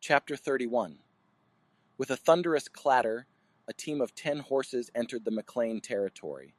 Chapter 31. With a thunderous clatter, a team of 10 horses entered the McLaine territory,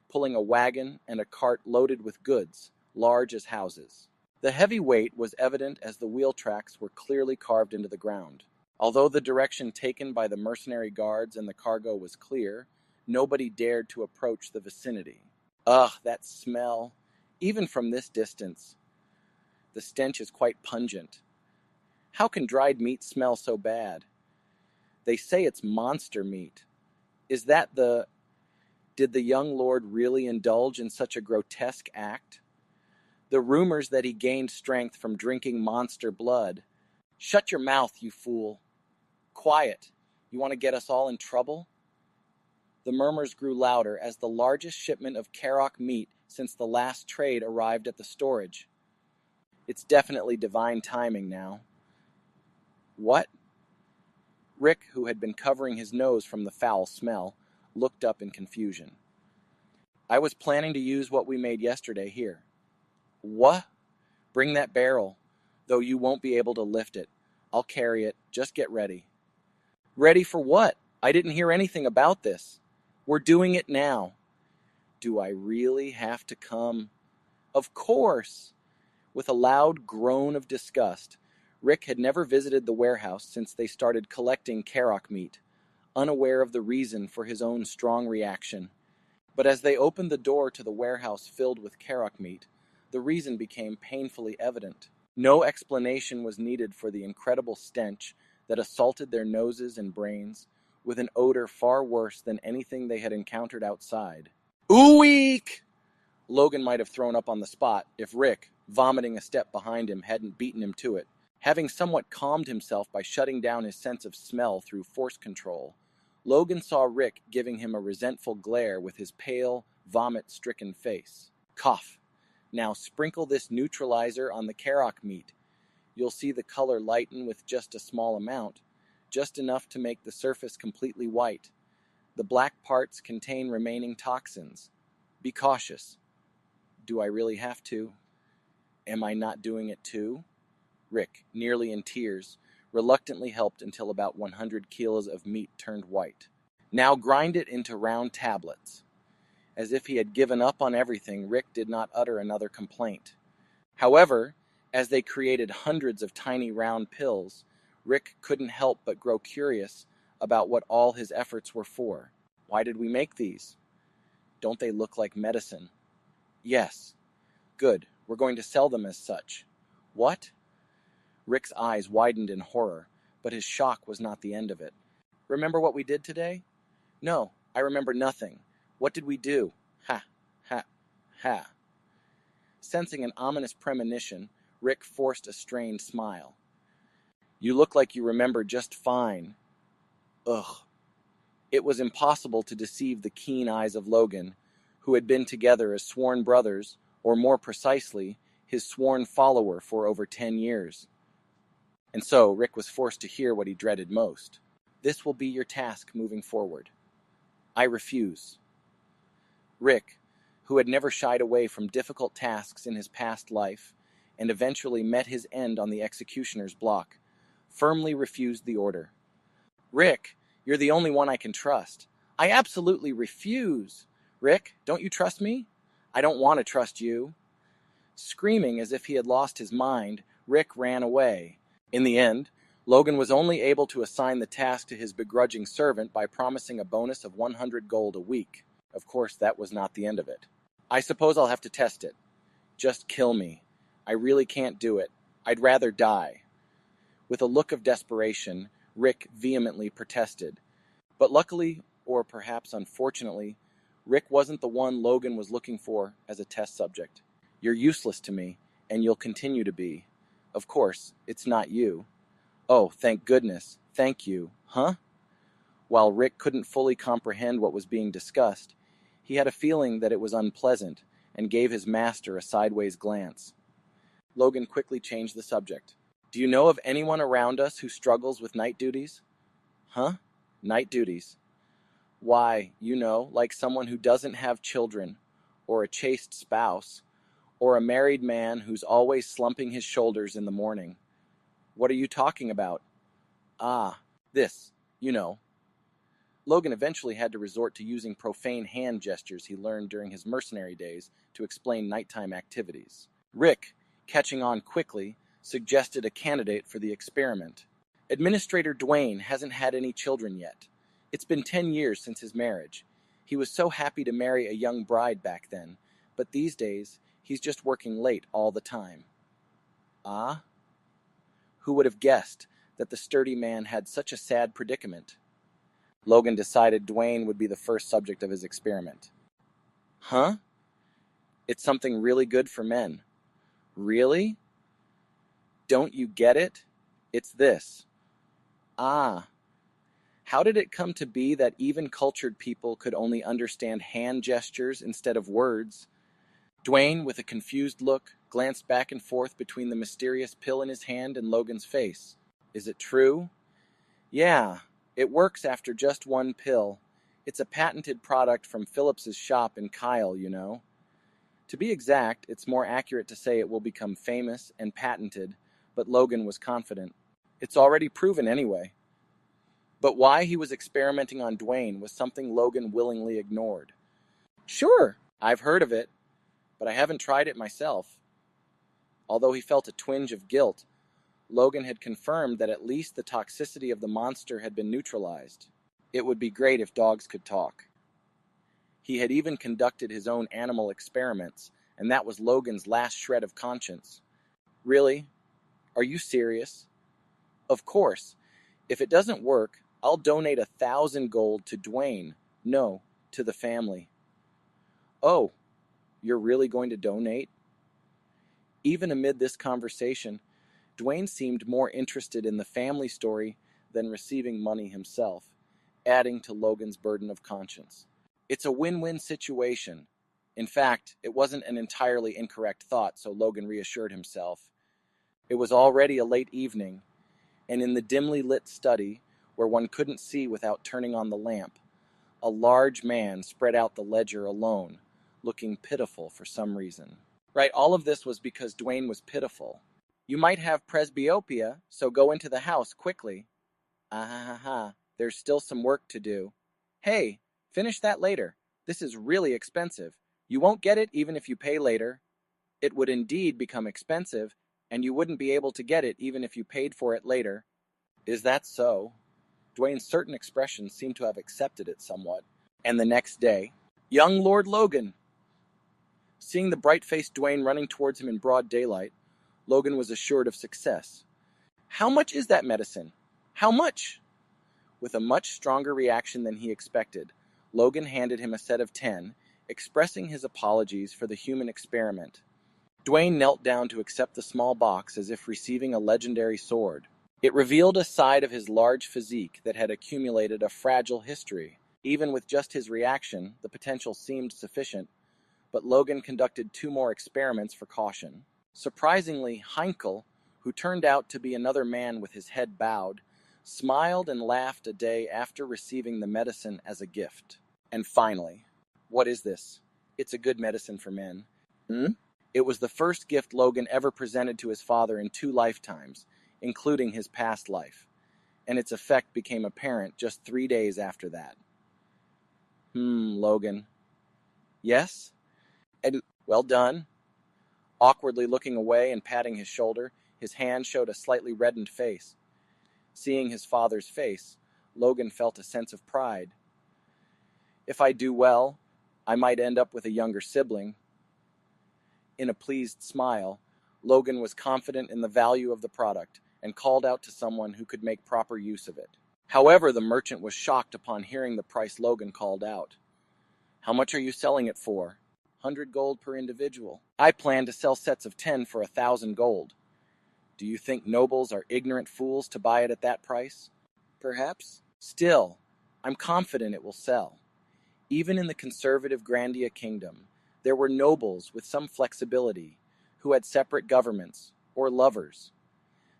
pulling a wagon and a cart loaded with goods, large as houses. The heavy weight was evident as the wheel tracks were clearly carved into the ground. Although the direction taken by the mercenary guards and the cargo was clear, nobody dared to approach the vicinity. Ugh, that smell! Even from this distance, the stench is quite pungent. How can dried meat smell so bad? They say it's monster meat. Is that the... Did the young lord really indulge in such a grotesque act? The rumors that he gained strength from drinking monster blood. Shut your mouth, you fool. Quiet. You want to get us all in trouble? The murmurs grew louder as the largest shipment of Karok meat since the last trade arrived at the storage. It's definitely divine timing now. What? Rick, who had been covering his nose from the foul smell, looked up in confusion. I was planning to use what we made yesterday here. What? Bring that barrel, though you won't be able to lift it. I'll carry it. Just get ready. Ready for what? I didn't hear anything about this. We're doing it now. Do I really have to come? Of course! With a loud groan of disgust, Rick had never visited the warehouse since they started collecting Karok meat, unaware of the reason for his own strong reaction. But as they opened the door to the warehouse filled with Karok meat, the reason became painfully evident. No explanation was needed for the incredible stench that assaulted their noses and brains, with an odor far worse than anything they had encountered outside. Ooh-eek! Logan might have thrown up on the spot if Rick, vomiting a step behind him, hadn't beaten him to it. Having somewhat calmed himself by shutting down his sense of smell through force control, Logan saw Rick giving him a resentful glare with his pale, vomit-stricken face. Cough. Now sprinkle this neutralizer on the Karok meat. You'll see the color lighten with just a small amount, just enough to make the surface completely white. The black parts contain remaining toxins. Be cautious. Do I really have to? Am I not doing it too? Rick, nearly in tears, reluctantly helped until about 100 kilos of meat turned white. Now grind it into round tablets. As if he had given up on everything, Rick did not utter another complaint. However, as they created hundreds of tiny round pills, Rick couldn't help but grow curious about what all his efforts were for. Why did we make these? Don't they look like medicine? Yes. Good. We're going to sell them as such. What? Rick's eyes widened in horror, but his shock was not the end of it. Remember what we did today? No, I remember nothing. What did we do? Ha, ha, ha. Sensing an ominous premonition, Rick forced a strained smile. You look like you remember just fine. Ugh. It was impossible to deceive the keen eyes of Logan, who had been together as sworn brothers, or more precisely, his sworn follower for over 10 years. And so Rick was forced to hear what he dreaded most. This will be your task moving forward. I refuse. Rick, who had never shied away from difficult tasks in his past life, and eventually met his end on the executioner's block, firmly refused the order. Rick, you're the only one I can trust. I absolutely refuse. Rick, don't you trust me? I don't want to trust you. Screaming as if he had lost his mind, Rick ran away. In the end, Logan was only able to assign the task to his begrudging servant by promising a bonus of 100 gold a week. Of course, that was not the end of it. I suppose I'll have to test it. Just kill me. I really can't do it. I'd rather die. With a look of desperation, Rick vehemently protested. But luckily, or perhaps unfortunately, Rick wasn't the one Logan was looking for as a test subject. You're useless to me, and you'll continue to be. Of course, it's not you. Oh, thank goodness. Thank you. Huh? While Rick couldn't fully comprehend what was being discussed, he had a feeling that it was unpleasant and gave his master a sideways glance. Logan quickly changed the subject. Do you know of anyone around us who struggles with night duties? Huh? Night duties. Why, like someone who doesn't have children, or a chaste spouse, or a married man who's always slumping his shoulders in the morning. What are you talking about? Ah, this, you know. Logan eventually had to resort to using profane hand gestures he learned during his mercenary days to explain nighttime activities. Rick, catching on quickly, suggested a candidate for the experiment. Administrator Dwayne hasn't had any children yet. It's been 10 years since his marriage. He was so happy to marry a young bride back then, but these days, he's just working late all the time. Ah? Who would have guessed that the sturdy man had such a sad predicament? Logan decided Dwayne would be the first subject of his experiment. Huh? It's something really good for men. Really? Don't you get it? It's this. Ah. How did it come to be that even cultured people could only understand hand gestures instead of words? Dwayne, with a confused look, glanced back and forth between the mysterious pill in his hand and Logan's face. Is it true? Yeah, it works after just one pill. It's a patented product from Phillips's shop in Kyle, you know. To be exact, it's more accurate to say it will become famous and patented, but Logan was confident. It's already proven anyway. But why he was experimenting on Dwayne was something Logan willingly ignored. Sure, I've heard of it, but I haven't tried it myself. Although he felt a twinge of guilt, Logan had confirmed that at least the toxicity of the monster had been neutralized. It would be great if dogs could talk. He had even conducted his own animal experiments, and that was Logan's last shred of conscience. Really? Are you serious? Of course. If it doesn't work, I'll donate 1,000 gold to Dwayne. No, to the family. Oh, you're really going to donate? Even amid this conversation, Dwayne seemed more interested in the family story than receiving money himself, adding to Logan's burden of conscience. It's a win-win situation. In fact, it wasn't an entirely incorrect thought, so Logan reassured himself. It was already a late evening, and in the dimly lit study, where one couldn't see without turning on the lamp, a large man spread out the ledger alone, looking pitiful for some reason. Right, all of this was because Dwayne was pitiful. You might have presbyopia, so go into the house quickly. Ah ha ha ha, there's still some work to do. Hey, finish that later. This is really expensive. You won't get it even if you pay later. It would indeed become expensive, and you wouldn't be able to get it even if you paid for it later. Is that so? Dwayne's certain expressions seemed to have accepted it somewhat. And the next day, young Lord Logan. Seeing the bright-faced Dwayne running towards him in broad daylight, Logan was assured of success. How much is that medicine? How much? With a much stronger reaction than he expected, Logan handed him a set of 10, expressing his apologies for the human experiment. Dwayne knelt down to accept the small box as if receiving a legendary sword. It revealed a side of his large physique that had accumulated a fragile history. Even with just his reaction, the potential seemed sufficient, but Logan conducted 2 more experiments for caution. Surprisingly, Heinkel, who turned out to be another man with his head bowed, smiled and laughed a day after receiving the medicine as a gift. And finally, what is this? It's a good medicine for men. It was the first gift Logan ever presented to his father in 2 lifetimes, including his past life, and its effect became apparent just 3 days after that. Logan. Yes? And well done. Awkwardly looking away and patting his shoulder, his hand showed a slightly reddened face. Seeing his father's face, Logan felt a sense of pride. If I do well, I might end up with a younger sibling. In a pleased smile, Logan was confident in the value of the product and called out to someone who could make proper use of it. However, the merchant was shocked upon hearing the price Logan called out. How much are you selling it for? 100 gold per individual. I plan to sell sets of 10 for 1,000 gold. Do you think nobles are ignorant fools to buy it at that price? Perhaps. Still, I'm confident it will sell. Even in the conservative Grandia kingdom, there were nobles with some flexibility who had separate governments or lovers.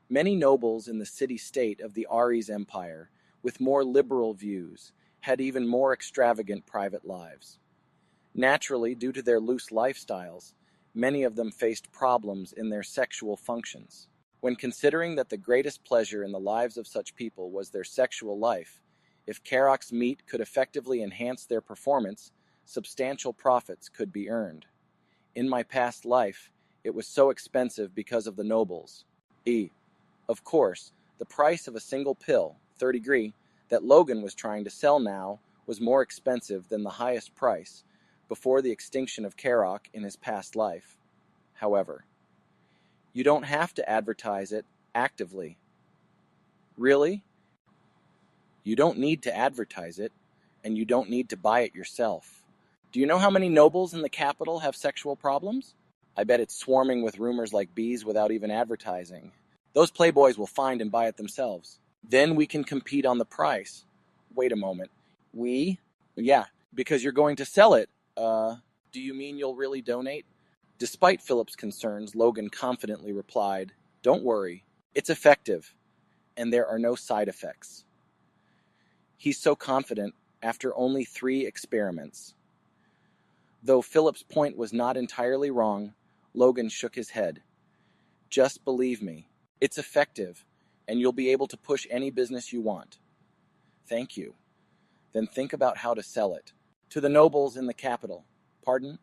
Many nobles in the city-state of the Ares Empire, with more liberal views, had even more extravagant private lives. Naturally, due to their loose lifestyles, many of them faced problems in their sexual functions. When considering that the greatest pleasure in the lives of such people was their sexual life, if Karok's meat could effectively enhance their performance, substantial profits could be earned. In my past life, it was so expensive because of the nobles. Of course, the price of a single pill, 30 that Logan was trying to sell now was more expensive than the highest price before the extinction of Karok in his past life. However, you don't have to advertise it actively. Really? You don't need to advertise it, and you don't need to buy it yourself. Do you know how many nobles in the capital have sexual problems? I bet it's swarming with rumors like bees without even advertising. Those playboys will find and buy it themselves. Then we can compete on the price. Wait a moment. We? Yeah, because you're going to sell it. Do you mean you'll really donate? Despite Philip's concerns, Logan confidently replied, "Don't worry. It's effective, and there are no side effects." He's so confident after only 3 experiments. Though Philip's point was not entirely wrong, Logan shook his head. "Just believe me. It's effective, and you'll be able to push any business you want." "Thank you. Then think about how to sell it." "To the nobles in the capital." "Pardon?"